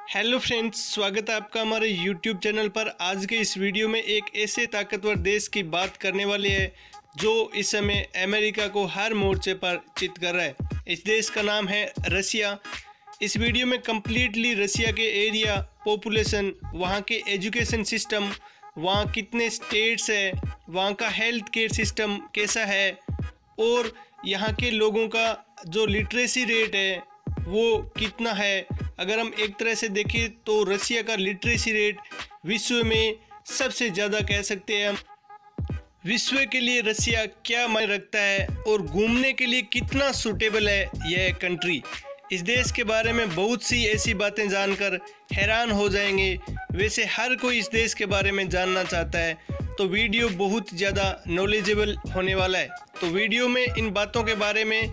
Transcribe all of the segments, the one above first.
Hello friends, स्वागत है आपका हमारे यूट्यूब चैनल पर। आज के इस वीडियो में एक ऐसे ताकतवर देश की बात करने वाले हैं जो इस समय अमेरिका को हर मोर्चे पर चित कर रहा है। इस देश का नाम है रसिया। इस वीडियो में कम्प्लीटली रसिया के एरिया, पॉपुलेशन, वहाँ के एजुकेशन सिस्टम, वहाँ कितने स्टेट्स है, वहाँ का हेल्थ केयर सिस्टम कैसा है और यहाँ के लोगों का जो लिटरेसी रेट है वो कितना है। अगर हम एक तरह से देखें तो रसिया का लिटरेसी रेट विश्व में सबसे ज़्यादा कह सकते हैं हम। विश्व के लिए रसिया क्या मायने रखता है और घूमने के लिए कितना सूटेबल है यह कंट्री। इस देश के बारे में बहुत सी ऐसी बातें जानकर हैरान हो जाएंगे। वैसे हर कोई इस देश के बारे में जानना चाहता है, तो वीडियो बहुत ज़्यादा नॉलेजेबल होने वाला है। तो वीडियो में इन बातों के बारे में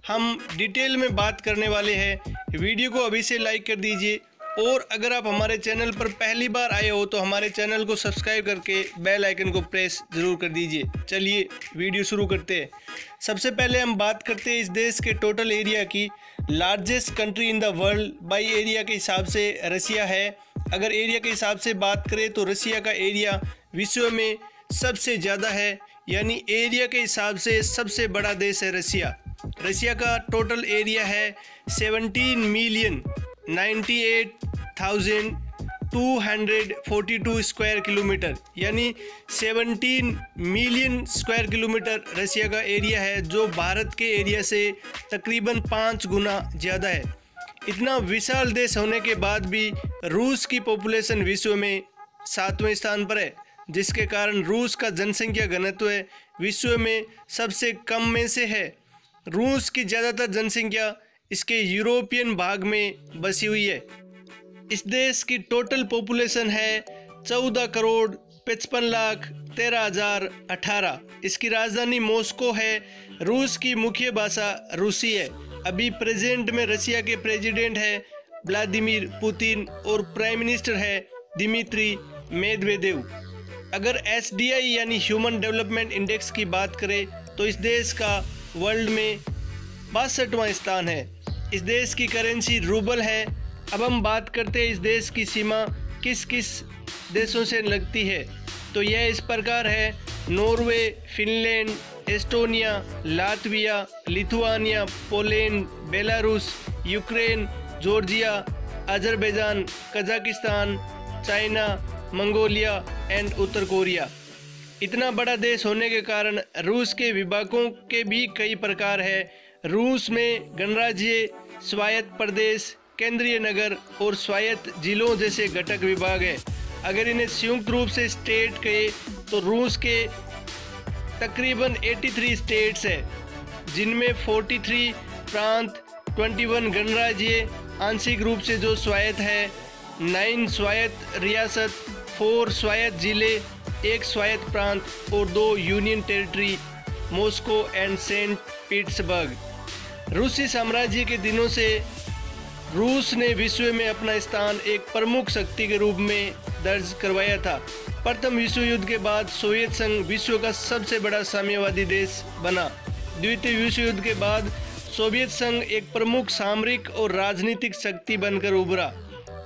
हम डिटेल में बात करने वाले हैं। वीडियो को अभी से लाइक कर दीजिए और अगर आप हमारे चैनल पर पहली बार आए हो तो हमारे चैनल को सब्सक्राइब करके बेल आइकन को प्रेस ज़रूर कर दीजिए। चलिए वीडियो शुरू करते हैं। सबसे पहले हम बात करते हैं इस देश के टोटल एरिया की। Largest country in the world by area के हिसाब से रसिया है। अगर एरिया के हिसाब से बात करें तो रसिया का एरिया विश्व में सबसे ज़्यादा है, यानी एरिया के हिसाब से सबसे बड़ा देश है रसिया। रसिया का टोटल एरिया है 17,98,242 स्क्वायर किलोमीटर, यानी 17 मिलियन स्क्वायर किलोमीटर रसिया का एरिया है, जो भारत के एरिया से तकरीबन 5 गुना ज़्यादा है। इतना विशाल देश होने के बाद भी रूस की पॉपुलेशन विश्व में 7वें स्थान पर है, जिसके कारण रूस का जनसंख्या घनत्व विश्व में सबसे कम में से है। रूस की ज़्यादातर जनसंख्या इसके यूरोपियन भाग में बसी हुई है। इस देश की टोटल पॉपुलेशन है 14,55,13,018। इसकी राजधानी मॉस्को है। रूस की मुख्य भाषा रूसी है। अभी प्रेजेंट में रसिया के प्रेसिडेंट है व्लादिमीर पुतिन और प्राइम मिनिस्टर है दिमित्री मेदवेदेव। अगर SDI यानी ह्यूमन डेवलपमेंट इंडेक्स की बात करें तो इस देश का वर्ल्ड में 62वां स्थान है। इस देश की करेंसी रूबल है। अब हम बात करते हैं इस देश की सीमा किस किस देशों से लगती है, तो यह इस प्रकार है: Norway, Finland, Estonia, Latvia, Lithuania, Poland, Belarus, Ukraine, Georgia, Azerbaijan, Kazakhstan, China, Mongolia and Uttar Korea. इतना बड़ा देश होने के कारण रूस के विभागों के भी कई प्रकार है। रूस में गणराज्य, स्वायत्त प्रदेश, केंद्रीय नगर और स्वायत्त जिलों जैसे घटक विभाग है। अगर इन्हें संयुक्त रूप से स्टेट कहे तो रूस के तकरीबन 83 स्टेट्स है, जिनमें 43 प्रांत, 21 गणराज्य आंशिक रूप से जो स्वायत्त है, 9 स्वायत्त रियासत, 4 स्वायत्त जिले, 1 स्वायत्त प्रांत और 2 union territory, Moscow and Saint Petersburg. रूसी साम्राज्य के दिनों से रूस ने विश्व में अपना स्थान एक प्रमुख शक्ति के रूप में दर्ज करवाया था। प्रथम विश्व युद्ध के बाद सोवियत संघ विश्व का सबसे बड़ा साम्यवादी देश बना। द्वितीय विश्व युद्ध के बाद सोवियत संघ एक प्रमुख सामरिक और राजनीतिक शक्ति बनकर उभरा।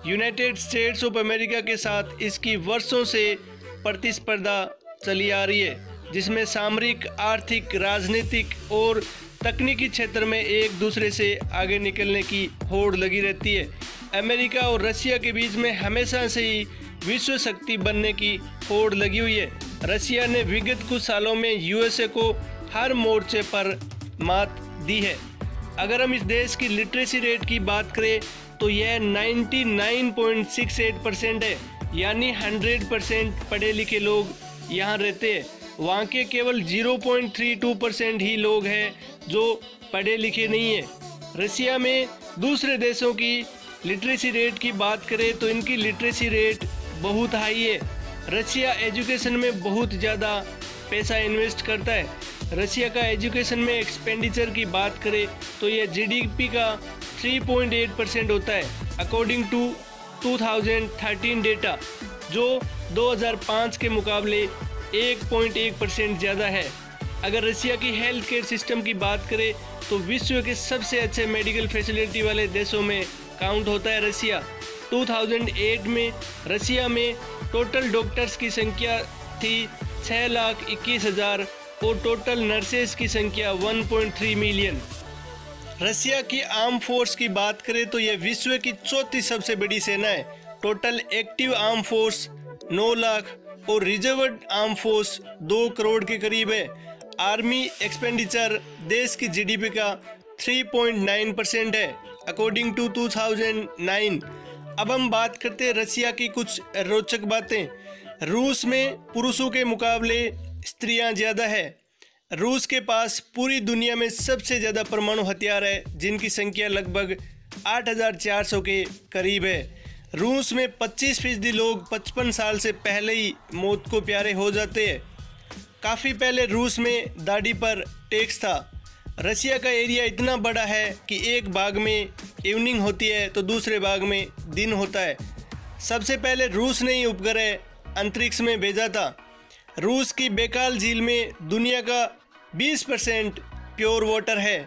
यूनाइटेड स्टेट्स ऑफ अमेरिका के साथ इसकी वर्षों से प्रतिस्पर्धा चली आ रही है, जिसमें सामरिक, आर्थिक, राजनीतिक और तकनीकी क्षेत्र में एक दूसरे से आगे निकलने की होड़ लगी रहती है। अमेरिका और रसिया के बीच में हमेशा से ही विश्व शक्ति बनने की होड़ लगी हुई है। रसिया ने विगत कुछ सालों में USA को हर मोर्चे पर मात दी है। अगर हम इस देश की लिटरेसी रेट की बात करें तो यह 99.68% है, यानी 100% पढ़े लिखे लोग यहाँ रहते हैं। वहाँ के केवल 0.32% ही लोग हैं जो पढ़े लिखे नहीं है। रसिया में दूसरे देशों की लिटरेसी रेट की बात करें तो इनकी लिटरेसी रेट बहुत हाई है। रसिया एजुकेशन में बहुत ज़्यादा पैसा इन्वेस्ट करता है। रसिया का एजुकेशन में एक्सपेंडिचर की बात करें तो यह GDP का 3.8% होता है, अकॉर्डिंग टू 2013 डेटा, जो 2005 के मुकाबले 1.1% ज़्यादा है। अगर रसिया की हेल्थ केयर सिस्टम की बात करें तो विश्व के सबसे अच्छे मेडिकल फैसिलिटी वाले देशों में काउंट होता है रसिया। 2008 में रसिया में टोटल डॉक्टर्स की संख्या थी 6,21,000 और टोटल नर्सेस की संख्या 1.3 मिलियन। रसिया की आर्म फोर्स की बात करें तो यह विश्व की चौथी सबसे बड़ी सेना है। Total active arm force 9 lakh और रिजर्व्ड आर्म फोर्स 2 करोड़ के करीब है। आर्मी एक्सपेंडिचर देश की जीडीपी का 3.9% है अकॉर्डिंग टू 2009। अब हम बात करते हैं रसिया की कुछ रोचक बातें। रूस में पुरुषों के मुकाबले स्त्रियां ज़्यादा है। रूस के पास पूरी दुनिया में सबसे ज़्यादा परमाणु हथियार है जिनकी संख्या लगभग 8,400 के करीब है। रूस में 25% लोग 55 साल से पहले ही मौत को प्यारे हो जाते हैं। काफ़ी पहले रूस में दाढ़ी पर टैक्स था। रसिया का एरिया इतना बड़ा है कि एक भाग में इवनिंग होती है तो दूसरे भाग में दिन होता है। सबसे पहले रूस ने ही उपग्रह अंतरिक्ष में भेजा था। रूस की बैकाल झील में दुनिया का 20% प्योर वाटर है।